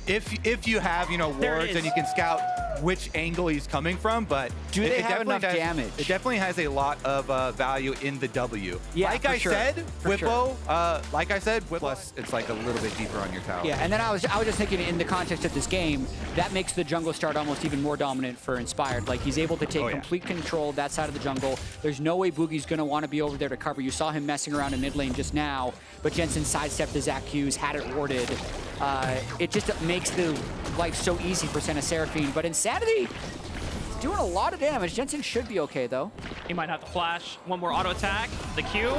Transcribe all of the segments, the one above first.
if you have, you know, wards and you can scout which angle he's coming from, but do they have enough damage? It definitely has a lot of value in the W. Yeah, like I said, Whippo, like I said, plus Well, it's like a little bit deeper on your tower. Yeah, and then I was just thinking in the context of this game, that makes the jungle start almost even more dominant for Inspired. Like, he's able to take complete control of that side of the jungle. There's no way Boogie's going to want to be over there to cover. You saw him messing around in mid lane just now, but Jensen sidestepped the Zac Q's, had it warded. It just makes the life so easy for Santa Seraphine, but Insanity doing a lot of damage. Jensen should be okay, though. He might have to flash one more auto attack. The Q,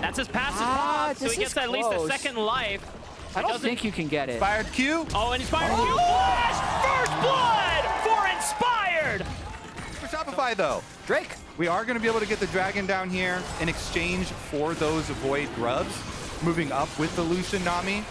that's his passive pop, so he gets at least a second life. I don't think you can get it. Inspired Q. Oh, and Inspired Q flash! First blood for Inspired! For Shopify, though. Drake. We are going to be able to get the dragon down here in exchange for those Void Grubs, moving up with the Lucian Nami.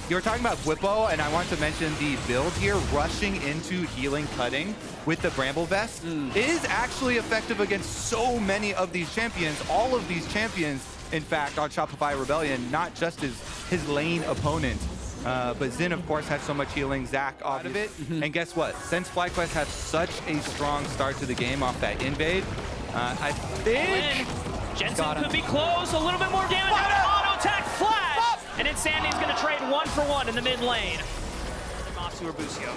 You were talking about Whippo, and I want to mention the build here, rushing into healing cutting with the Bramble Vest is actually effective against so many of these champions. All of these champions, in fact, on Shopify Rebellion, not just his lane opponent. But Xin, of course, has so much healing, Zac out of it. And guess what? Since FlyQuest had such a strong start to the game off that invade, I think Jensen could be close, a little bit more damage. Auto attack flash! And Insanity's going to trade 1-for-1 in the mid lane. Masu or Busio.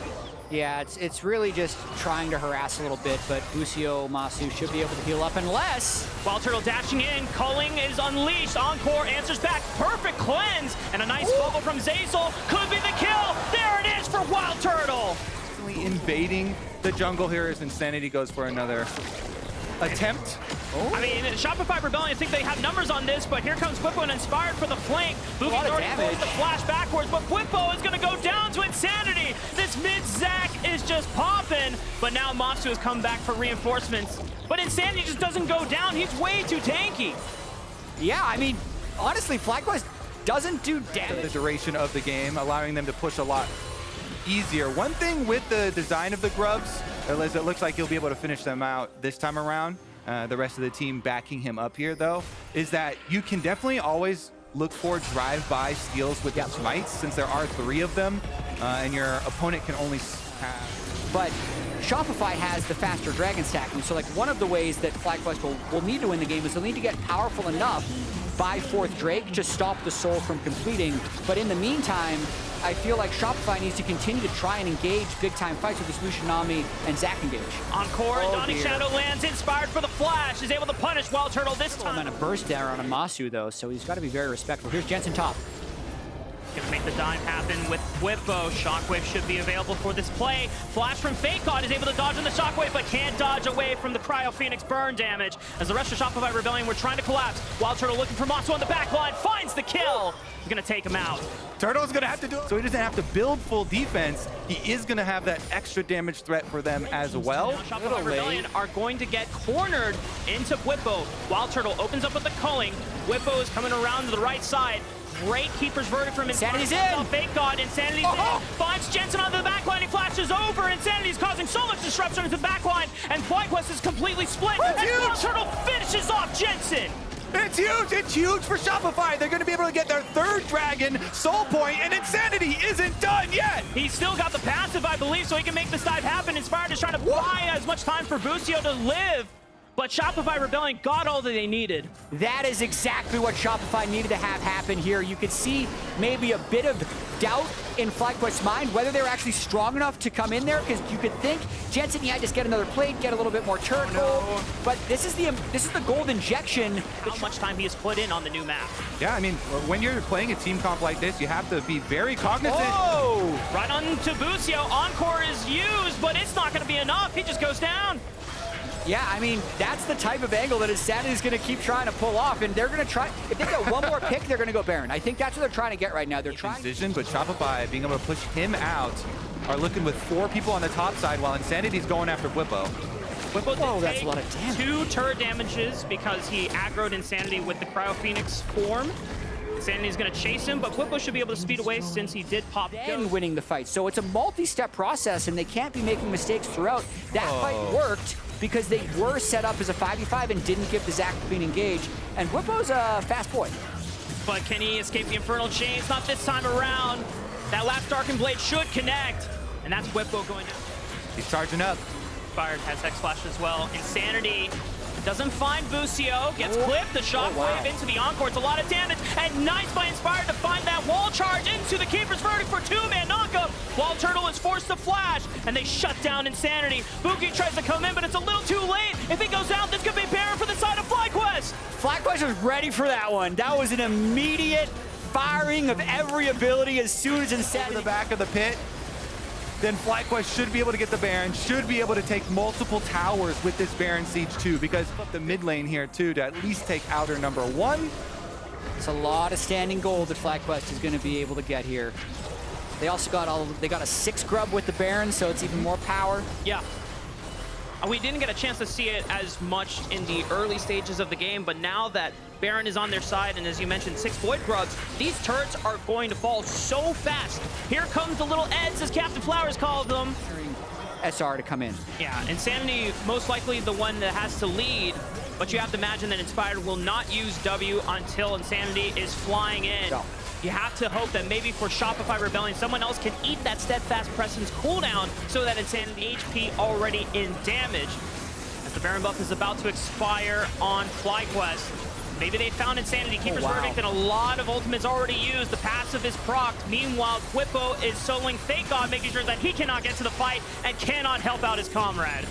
Yeah, it's really just trying to harass a little bit, but Busio, Masu should be able to heal up unless... Wild Turtle dashing in, culling is unleashed. Encore answers back, perfect cleanse, and a nice bubble from Zeyzal could be the kill. There it is for Wild Turtle. Invading the jungle here as Insanity goes for another attempt. I mean, Shopify Rebellion, I think they have numbers on this, but here comes Whippo and Inspired for the flank. Boogie's already forced the flash backwards, but Whippo is going to go down to Insanity. This mid-Zac is just popping, but now Masu has come back for reinforcements. But Insanity just doesn't go down. He's way too tanky. Yeah, I mean, honestly, FlyQuest doesn't do damage. The duration of the game, allowing them to push a lot easier. One thing with the design of the grubs, is it looks like he'll be able to finish them out this time around. The rest of the team backing him up here, though, is that you can definitely always look for drive-by steals with the smites, since there are 3 of them, and your opponent can only have... But Shopify has the faster dragon stacking, so like one of the ways that FlyQuest will need to win the game is they'll need to get powerful enough by 4th Drake to stop the soul from completing. But in the meantime, I feel like Shopify needs to continue to try and engage big-time fights with this Lucian Nami and Zac engage. Encore, and Dawning Shadow lands, Inspired for the flash, is able to punish Wild Turtle this time. And a burst there on a Masu, though, so he's got to be very respectful. Here's Jensen top. Gonna make the dime happen with Whippo. Shockwave should be available for this play. Flash from Fake God is able to dodge on the Shockwave, but can't dodge away from the Cryo Phoenix burn damage. As the rest of Shopify Rebellion were trying to collapse. Wild Turtle looking for Masu on the back line, finds the kill. He's gonna take him out. Turtle's gonna have to do it, so he doesn't have to build full defense. He is gonna have that extra damage threat for them as well. Shopify Rebellion are going to get cornered into Whippo. Wild Turtle opens up with the culling. Whippo is coming around to the right side. Great Keeper's Verdict from Insanity's in! Fake God, Insanity's in. Finds Jensen onto the backline, he flashes over. Insanity's causing so much disruption into the backline, and FlyQuest is completely split. And Wild Turtle finishes off Jensen! It's huge! It's huge for Shopify! They're gonna be able to get their 3rd dragon, Soul Point, and Insanity isn't done yet! He's still got the passive, I believe, so he can make this dive happen. Inspired is trying to buy as much time for Busio to live. But Shopify Rebellion got all that they needed. That is exactly what Shopify needed to have happen here. You could see maybe a bit of doubt in FlyQuest's mind, whether they're actually strong enough to come in there, because you could think, Jensen, yeah, just get another plate, get a little bit more turret gold. But this is the gold injection. How much time he has put in on the new map. Yeah, I mean, when you're playing a team comp like this, you have to be very cognizant. Oh! Right on to Busio. Encore is used, but it's not going to be enough. He just goes down. Yeah, I mean, that's the type of angle that Insanity's going to keep trying to pull off, and they're going to try, if they get one more pick, they're going to go Baron. I think that's what they're trying to get right now. They're trying. Decision, but Shopify being able to push him out are looking with 4 people on the top side while Insanity's going after Whippo. Whippo that's a lot of damage. 2 turret damages because he aggroed Insanity with the Cryo Phoenix form. Insanity's going to chase him, but Whippo should be able to speed away since he did pop and winning the fight. So it's a multi-step process, and they can't be making mistakes throughout. That fight worked because they were set up as a 5v5 and didn't give the Zac Queen engage. And Whippo's a fast boy. But can he escape the Infernal Chains? Not this time around. That last Darkened Blade should connect. And that's Whippo going down. He's charging up. Inspired has Hex Flash as well. Insanity doesn't find Busio. Gets clipped. The Shockwave into the Encore. It's a lot of damage. And nice by Inspired to find that wall charge into the Keeper's Verdict for two-man knockup. Wall Turtle is forced to flash, and they shut down Insanity. Boogie tries to come in, but it's a little too late. If he goes out, this could be Baron for the side of FlyQuest. FlyQuest was ready for that one. That was an immediate firing of every ability as soon as Insanity. Over the back of the pit. Then FlyQuest should be able to get the Baron, should be able to take multiple towers with this Baron Siege too, because of the mid lane here too to at least take outer number 1. It's a lot of standing gold that FlyQuest is going to be able to get here. They also got a 6 grub with the Baron, so it's even more power. Yeah. We didn't get a chance to see it as much in the early stages of the game, but now that Baron is on their side, and as you mentioned, 6 Void Grubs, these turrets are going to fall so fast. Here comes the little Eds, as Captain Flowers called them. SR to come in. Yeah, Insanity most likely the one that has to lead, but you have to imagine that Inspired will not use W until Insanity is flying in. No. You have to hope that maybe for Shopify Rebellion, someone else can eat that Steadfast Presence cooldown so that Insanity HP already in damage. As the Baron buff is about to expire on FlyQuest, maybe they found Insanity. Keeper's Verdict and a lot of ultimates already used. The passive is procced. Meanwhile, Whippo is soloing Fake God, making sure that he cannot get to the fight and cannot help out his comrade.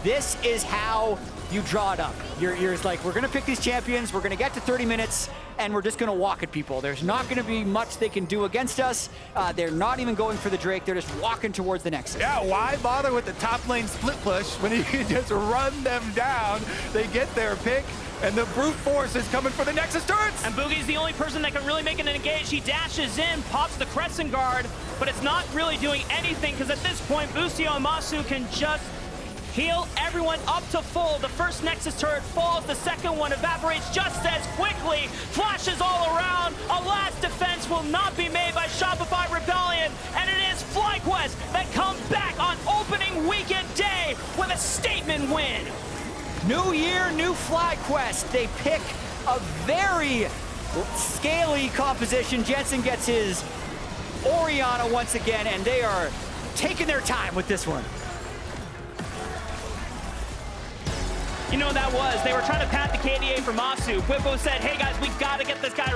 This is how you draw it up. You're like, we're gonna pick these champions, we're gonna get to 30 minutes, and we're just gonna walk at people. There's not gonna be much they can do against us. They're not even going for the Drake, they're just walking towards the Nexus. Yeah, why bother with the top lane split push when you can just run them down? They get their pick, and the brute force is coming for the Nexus turrets! And Boogie's the only person that can really make an engage. He dashes in, pops the Crescent Guard, but it's not really doing anything, because at this point, Busio and Masu can just heal everyone up to full. The first Nexus turret falls, the second one evaporates just as quickly. Flashes all around. A last defense will not be made by Shopify Rebellion, and it is FlyQuest that come back on opening weekend day with a statement win. New year, new FlyQuest. They pick a very scaly composition. Jensen gets his Orianna once again, and they are taking their time with this one. You know what that was? They were trying to pat the KDA for Masu. Whippo said, hey guys, we gotta get this guy